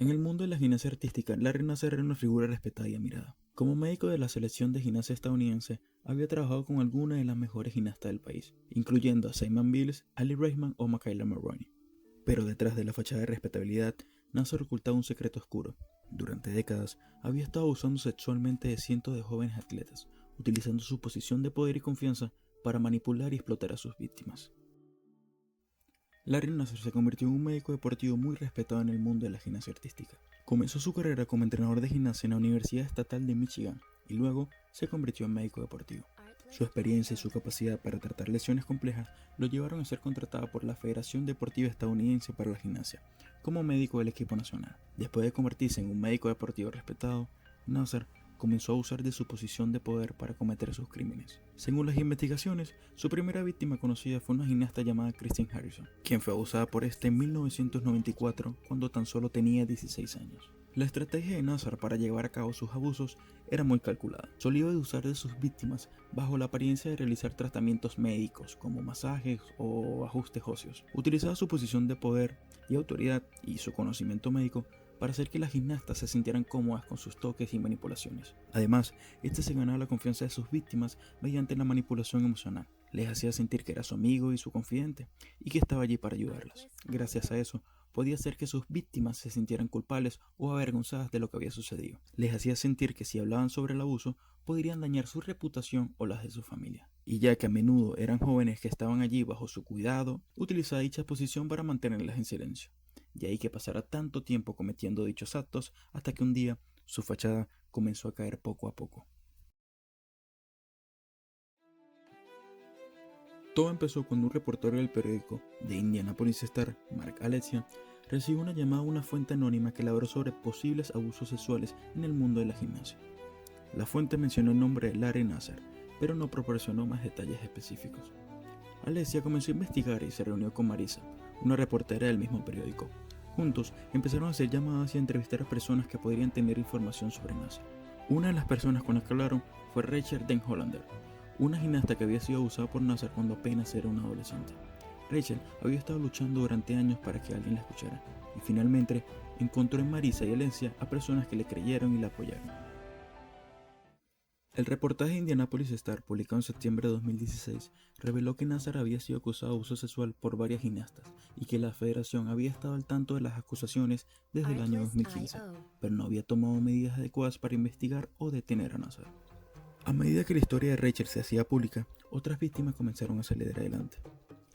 En el mundo de la gimnasia artística, Larry Nassar era una figura respetada y admirada. Como médico de la selección de gimnasia estadounidense, había trabajado con algunas de las mejores gimnastas del país, incluyendo a Simone Biles, Ali Raisman o Michaela Maroney. Pero detrás de la fachada de respetabilidad, Nassar ocultaba un secreto oscuro. Durante décadas, había estado abusando sexualmente de cientos de jóvenes atletas, utilizando su posición de poder y confianza para manipular y explotar a sus víctimas. Larry Nassar se convirtió en un médico deportivo muy respetado en el mundo de la gimnasia artística. Comenzó su carrera como entrenador de gimnasia en la Universidad Estatal de Michigan y luego se convirtió en médico deportivo. Su experiencia y su capacidad para tratar lesiones complejas lo llevaron a ser contratado por la Federación Deportiva Estadounidense para la Gimnasia como médico del equipo nacional. Después de convertirse en un médico deportivo respetado, Nassar comenzó a usar de su posición de poder para cometer sus crímenes. Según las investigaciones, su primera víctima conocida fue una gimnasta llamada Christine Harrison, quien fue abusada por este en 1994 cuando tan solo tenía 16 años. La estrategia de Nassar para llevar a cabo sus abusos era muy calculada. Solía usar de sus víctimas bajo la apariencia de realizar tratamientos médicos como masajes o ajustes óseos. Utilizaba su posición de poder y autoridad y su conocimiento médico para hacer que las gimnastas se sintieran cómodas con sus toques y manipulaciones. Además, este se ganaba la confianza de sus víctimas mediante la manipulación emocional. Les hacía sentir que era su amigo y su confidente, y que estaba allí para ayudarlas. Gracias a eso, podía hacer que sus víctimas se sintieran culpables o avergonzadas de lo que había sucedido. Les hacía sentir que si hablaban sobre el abuso, podrían dañar su reputación o las de su familia. Y ya que a menudo eran jóvenes que estaban allí bajo su cuidado, utilizaba dicha posición para mantenerlas en silencio. De ahí que pasara tanto tiempo cometiendo dichos actos hasta que un día su fachada comenzó a caer poco a poco. Todo empezó cuando un reportero del periódico The Indianapolis Star, Mark Alexia, recibió una llamada a una fuente anónima que elaboró sobre posibles abusos sexuales en el mundo de la gimnasia. La fuente mencionó el nombre de Larry Nassar, pero no proporcionó más detalles específicos. Alexia comenzó a investigar y se reunió con Marisa, una reportera del mismo periódico. Juntos empezaron a hacer llamadas y a entrevistar a personas que podrían tener información sobre Nassar. Una de las personas con las que hablaron fue Rachel Den Hollander, una gimnasta que había sido abusada por Nassar cuando apenas era una adolescente. Rachel había estado luchando durante años para que alguien la escuchara, y finalmente encontró en Marisa y Alexia a personas que le creyeron y la apoyaron. El reportaje de Indianapolis Star, publicado en septiembre de 2016, reveló que Nassar había sido acusado de abuso sexual por varias gimnastas y que la federación había estado al tanto de las acusaciones desde el año 2015, pero no había tomado medidas adecuadas para investigar o detener a Nassar. A medida que la historia de Rachel se hacía pública, otras víctimas comenzaron a salir adelante.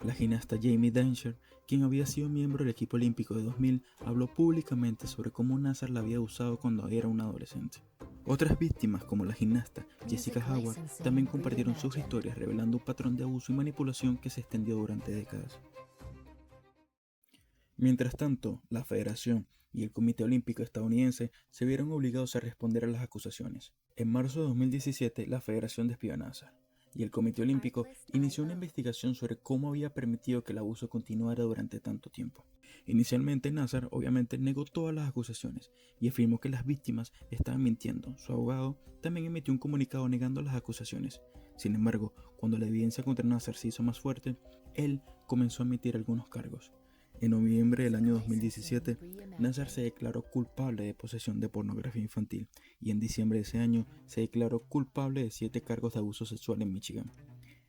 La gimnasta Jamie Danger, quien había sido miembro del equipo olímpico de 2000, habló públicamente sobre cómo Nassar la había usado cuando era una adolescente. Otras víctimas, como la gimnasta Jessica Howard, también compartieron sus historias revelando un patrón de abuso y manipulación que se extendió durante décadas. Mientras tanto, la Federación y el Comité Olímpico Estadounidense se vieron obligados a responder a las acusaciones. En marzo de 2017, la Federación despidió a Nassar, y el Comité Olímpico inició una investigación sobre cómo había permitido que el abuso continuara durante tanto tiempo. Inicialmente, Nassar obviamente negó todas las acusaciones y afirmó que las víctimas estaban mintiendo. Su abogado también emitió un comunicado negando las acusaciones. Sin embargo, cuando la evidencia contra Nassar se hizo más fuerte, él comenzó a emitir algunos cargos. En noviembre del año 2017, Nassar se declaró culpable de posesión de pornografía infantil y en diciembre de ese año se declaró culpable de 7 cargos de abuso sexual en Michigan.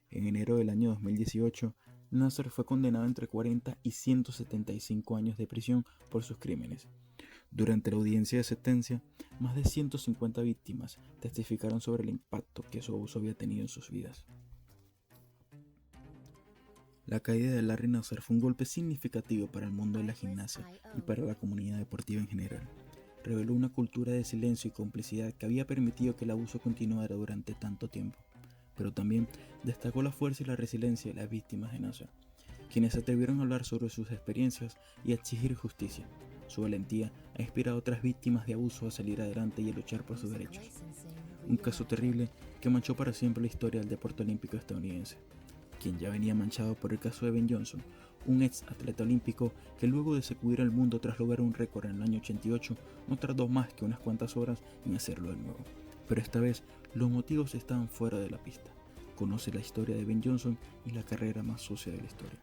En enero del año 2018, Nassar fue condenado entre 40 y 175 años de prisión por sus crímenes. Durante la audiencia de sentencia, más de 150 víctimas testificaron sobre el impacto que su abuso había tenido en sus vidas. La caída de Larry Nassar fue un golpe significativo para el mundo de la gimnasia y para la comunidad deportiva en general. Reveló una cultura de silencio y complicidad que había permitido que el abuso continuara durante tanto tiempo, pero también destacó la fuerza y la resiliencia de las víctimas de Nassar, quienes se atrevieron a hablar sobre sus experiencias y a exigir justicia. Su valentía ha inspirado a otras víctimas de abuso a salir adelante y a luchar por sus derechos. Un caso terrible que manchó para siempre la historia del deporte olímpico estadounidense, quien ya venía manchado por el caso de Ben Johnson, un ex atleta olímpico que luego de sacudir al mundo tras lograr un récord en el año 88, no tardó más que unas cuantas horas en hacerlo de nuevo. Pero esta vez los motivos estaban fuera de la pista. Conoce la historia de Ben Johnson y la carrera más sucia de la historia.